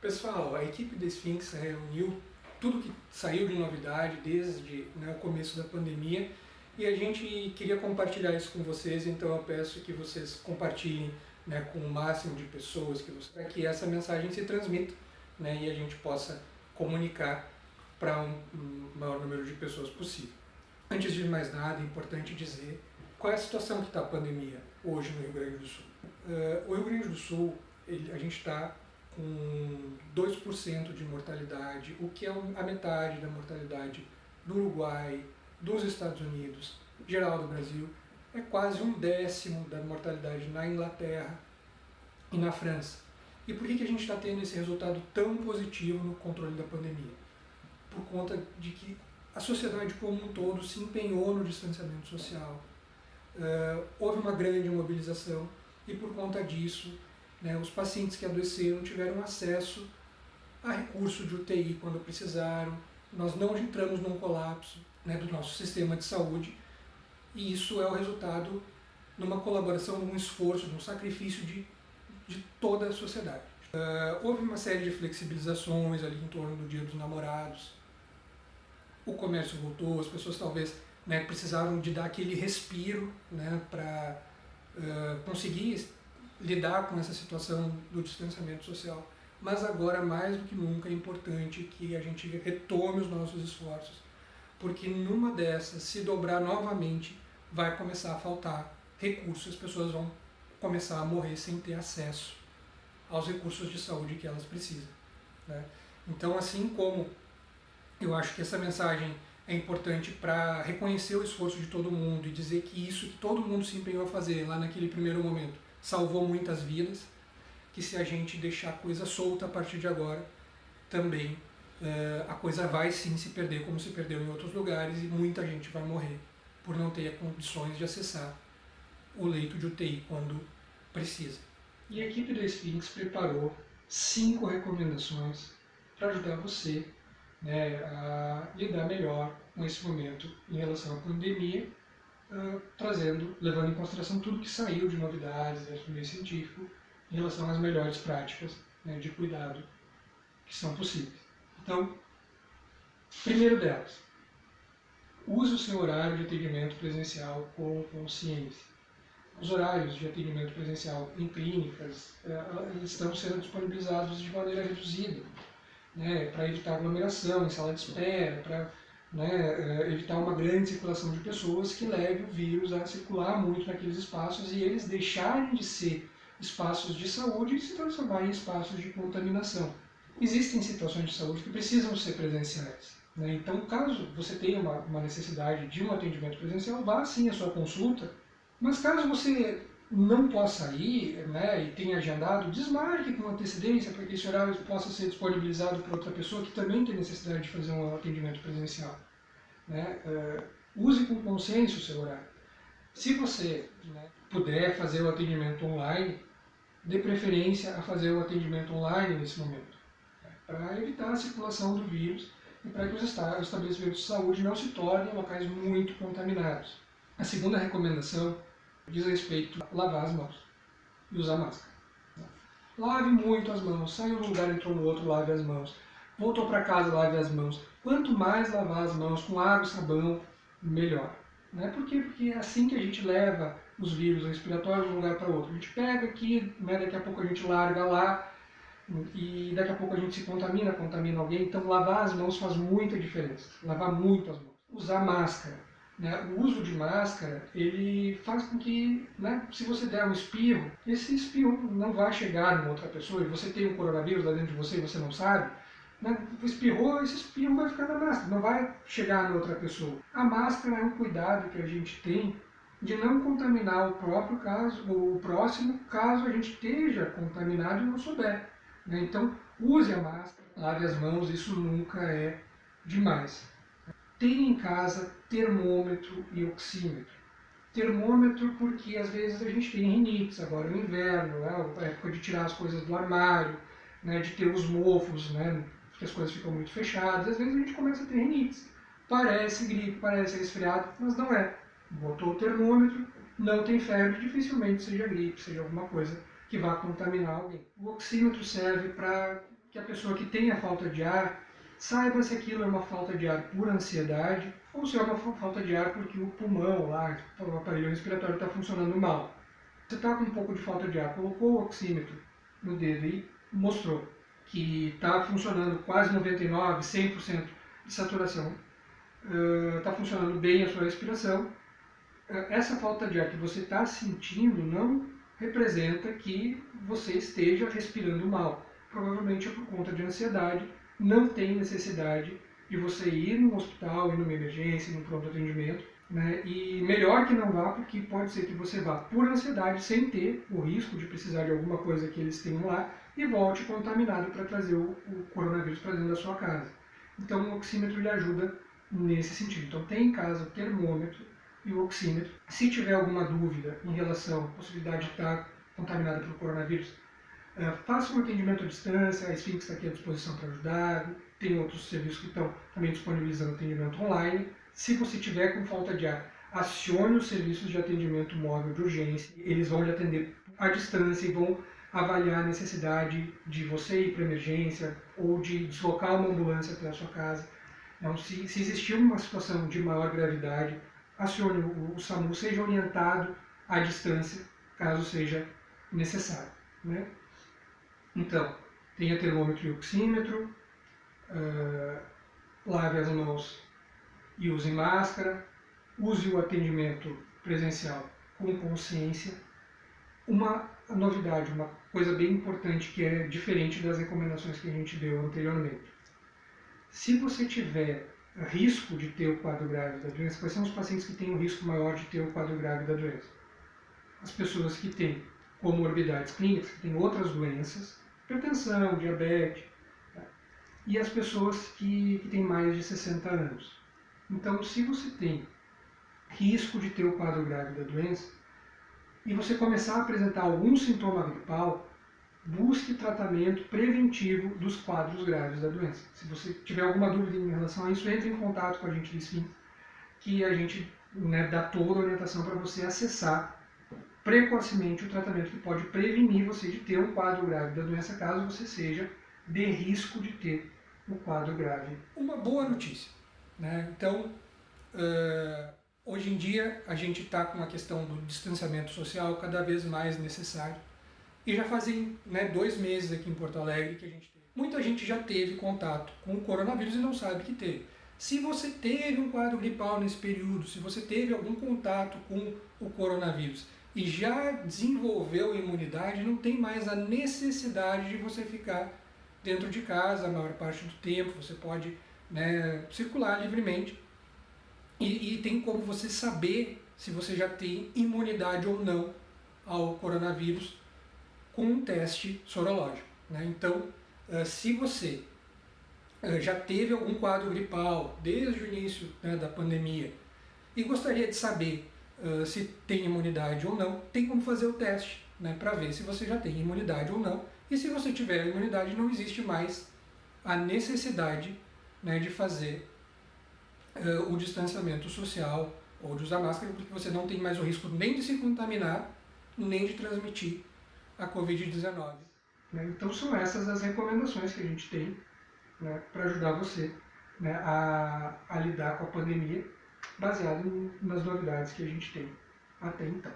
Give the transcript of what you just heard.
Pessoal, a equipe da Sphinx reuniu tudo que saiu de novidade desde o começo da pandemia e a gente queria compartilhar isso com vocês, então eu peço que vocês compartilhem com o máximo de pessoas para que essa mensagem se transmita e a gente possa comunicar para um maior número de pessoas possível. Antes de mais nada, é importante dizer qual é a situação que está a pandemia hoje no Rio Grande do Sul. O Rio Grande do Sul, a gente está com 2% de mortalidade, o que é a metade da mortalidade do Uruguai, dos Estados Unidos, geral do Brasil, é quase 1/10 da mortalidade na Inglaterra e na França. E por que a gente está tendo esse resultado tão positivo no controle da pandemia? Por conta de que a sociedade como um todo se empenhou no distanciamento social, houve uma grande mobilização e por conta disso os pacientes que adoeceram tiveram acesso a recurso de UTI quando precisaram, nós não entramos num colapso do nosso sistema de saúde e isso é o resultado de uma colaboração, de um esforço, de um sacrifício de toda a sociedade. Houve uma série de flexibilizações ali em torno do Dia dos Namorados, o comércio voltou, as pessoas talvez precisaram de dar aquele respiro para conseguir lidar com essa situação do distanciamento social. Mas agora, mais do que nunca, é importante que a gente retome os nossos esforços, porque numa dessas, se dobrar novamente, vai começar a faltar recursos, as pessoas vão começar a morrer sem ter acesso aos recursos de saúde que elas precisam. Então, assim como eu acho que essa mensagem é importante para reconhecer o esforço de todo mundo e dizer que isso que todo mundo se empenhou a fazer lá naquele primeiro momento salvou muitas vidas, que se a gente deixar a coisa solta a partir de agora, também a coisa vai sim se perder como se perdeu em outros lugares e muita gente vai morrer por não ter condições de acessar o leito de UTI quando precisa. E a equipe da Sphinx preparou 5 recomendações para ajudar você a lidar melhor com esse momento em relação à pandemia, levando em consideração tudo que saiu de novidades do meio científico em relação às melhores práticas de cuidado que são possíveis. Então, primeiro delas, use o seu horário de atendimento presencial com consciência. Os horários de atendimento presencial em clínicas eles estão sendo disponibilizados de maneira reduzida, para evitar aglomeração em sala de espera, para evitar uma grande circulação de pessoas que leve o vírus a circular muito naqueles espaços e eles deixarem de ser espaços de saúde e se transformar em espaços de contaminação. Existem situações de saúde que precisam ser presenciais. Então, caso você tenha uma necessidade de um atendimento presencial, vá sim à sua consulta, mas caso você não possa ir e tenha agendado, desmarque com antecedência para que esse horário possa ser disponibilizado para outra pessoa que também tem necessidade de fazer um atendimento presencial. Use com consciência o seu horário. Se você puder fazer o atendimento online, dê preferência a fazer o atendimento online nesse momento, para evitar a circulação do vírus e para que os estabelecimentos de saúde não se tornem locais muito contaminados. A segunda recomendação diz respeito a lavar as mãos e usar máscara. Lave muito as mãos, saiu de um lugar, entrou no outro, lave as mãos. Voltou para casa, lave as mãos. Quanto mais lavar as mãos com água e sabão, melhor. Por quê? Porque é assim que a gente leva os vírus respiratórios de um lugar para outro. A gente pega aqui, daqui a pouco a gente larga lá, e daqui a pouco a gente se contamina alguém. Então lavar as mãos faz muita diferença. Lavar muito as mãos. Usar máscara. O uso de máscara, ele faz com que, se você der um espirro, esse espirro não vai chegar em outra pessoa e você tem um coronavírus lá dentro de você e você não sabe, espirrou, esse espirro vai ficar na máscara, não vai chegar em outra pessoa. A máscara é um cuidado que a gente tem de não contaminar o próximo caso a gente esteja contaminado e não souber. Então, use a máscara, lave as mãos, isso nunca é demais. Tenha em casa termômetro e oxímetro. Termômetro porque às vezes a gente tem rinites, agora no inverno, a época de tirar as coisas do armário, de ter os mofos, porque as coisas ficam muito fechadas, às vezes a gente começa a ter rinites. Parece gripe, parece resfriado, mas não é. Botou o termômetro, não tem febre, dificilmente seja gripe, seja alguma coisa que vá contaminar alguém. O oxímetro serve para que a pessoa que tem a falta de ar saiba se aquilo é uma falta de ar por ansiedade ou se é uma falta de ar porque o pulmão lá, o aparelho respiratório está funcionando mal. Você está com um pouco de falta de ar, colocou o oxímetro no dedo e mostrou que está funcionando quase 99%, 100% de saturação, está funcionando bem a sua respiração. Essa falta de ar que você está sentindo não representa que você esteja respirando mal. Provavelmente é por conta de ansiedade, não tem necessidade de você ir no hospital, ir numa emergência, num pronto atendimento, né? E melhor que não vá, porque pode ser que você vá por ansiedade, sem ter o risco de precisar de alguma coisa que eles tenham lá, e volte contaminado para trazer o coronavírus para dentro da sua casa. Então o oxímetro lhe ajuda nesse sentido. Então tem em casa o termômetro e o oxímetro. Se tiver alguma dúvida em relação à possibilidade de estar contaminado pelo coronavírus, faça um atendimento à distância, a Sphinx está aqui à disposição para ajudar, tem outros serviços que estão também disponibilizando atendimento online. Se você tiver com falta de ar, acione os serviços de atendimento móvel de urgência, eles vão lhe atender à distância e vão avaliar a necessidade de você ir para a emergência ou de deslocar uma ambulância até a sua casa. Então, se existir uma situação de maior gravidade, acione o SAMU, seja orientado à distância, caso seja necessário, né? Então, tenha termômetro e oxímetro, lave as mãos e use máscara, use o atendimento presencial com consciência. Uma novidade, uma coisa bem importante que é diferente das recomendações que a gente deu anteriormente. Se você tiver risco de ter o quadro grave da doença, quais são os pacientes que têm o risco maior de ter o quadro grave da doença? As pessoas que têm comorbidades clínicas, que têm outras doenças, hipertensão, diabetes, tá? E as pessoas que têm mais de 60 anos. Então, se você tem risco de ter o quadro grave da doença, e você começar a apresentar algum sintoma gripal, busque tratamento preventivo dos quadros graves da doença. Se você tiver alguma dúvida em relação a isso, entre em contato com a gente do Sphinx, que a gente dá toda a orientação para você acessar precocemente o tratamento que pode prevenir você de ter um quadro grave da doença, caso você seja de risco de ter o quadro grave. Uma boa notícia, né? Então, hoje em dia a gente está com a questão do distanciamento social cada vez mais necessário. E já fazem 2 meses aqui em Porto Alegre que a gente teve. Muita gente já teve contato com o coronavírus e não sabe que teve. Se você teve um quadro gripal nesse período, se você teve algum contato com o coronavírus e já desenvolveu imunidade, não tem mais a necessidade de você ficar dentro de casa a maior parte do tempo. Você pode circular livremente e tem como você saber se você já tem imunidade ou não ao coronavírus com um teste sorológico, né? Então, se você já teve algum quadro gripal desde o início da pandemia e gostaria de saber se tem imunidade ou não, tem como fazer o teste, para ver se você já tem imunidade ou não. E se você tiver imunidade, não existe mais a necessidade de fazer o distanciamento social ou de usar máscara, porque você não tem mais o risco nem de se contaminar, nem de transmitir a Covid-19. Então são essas as recomendações que a gente tem para ajudar você a lidar com a pandemia, baseado nas novidades que a gente tem até então.